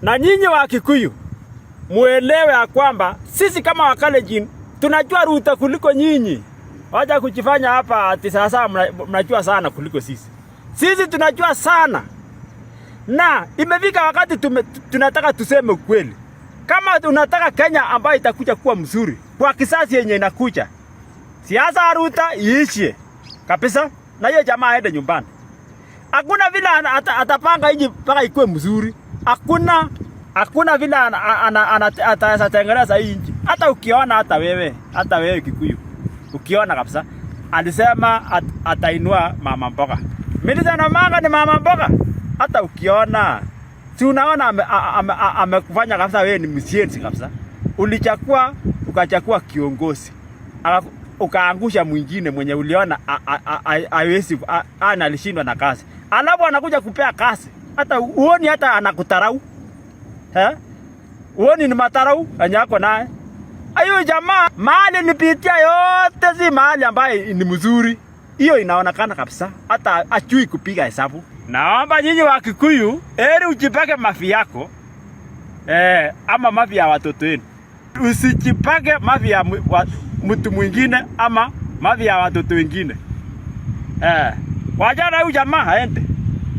Na nyinyi wakikuyu muelewe ya kwamba sisi kama Wakalenjin tunajua Ruto kuliko nyinyi. Wacha kujifanya hapa ati sasa mnajua sana kuliko sisi. Sisi tunajua sana. Na imefika wakati tunataka tuseme ukweli. Kama tunataka Kenya ambayo itakuja kuwa mzuri kwa kisasi yenye inakuja, siasa ya Ruto iishie kabisa na hiyo jamaa aende nyumbani. Hakuna vile atapanga nchi mpaka ikuwe mzuri. Hakuna vile atatengeneza hii nchi. Hata ukiona hata wewe Kikuyu. Ukiona kabisa alisema atainua mama mboga. Milisema manga ni mama mboga. Hata ukiona si unaona amekufanya kabisa wewe ni Msione kabisa. Ulichakua ukachakua kiongozi. Alafu ukaangusha mwingine mwenye uliona haiwezi analishindwa na kazi. Alafu anakuja kupea kazi. Hata uoni hata anakutarau. Uoni ni matarau anyako naye. Ayo jamaa mahali nipitia yote si mahali ambaye ni mzuri. Hiyo inaonekana kabisa. Hata ajui kupiga hesabu. Naomba nyinyi Wakikuyu, heri ujipake mafi yako. Ama mafi ya watoto wenu. Usijipake mafi ya mtu mwingine ama mafi ya watoto wengine. Wajana huyu jamaa aende.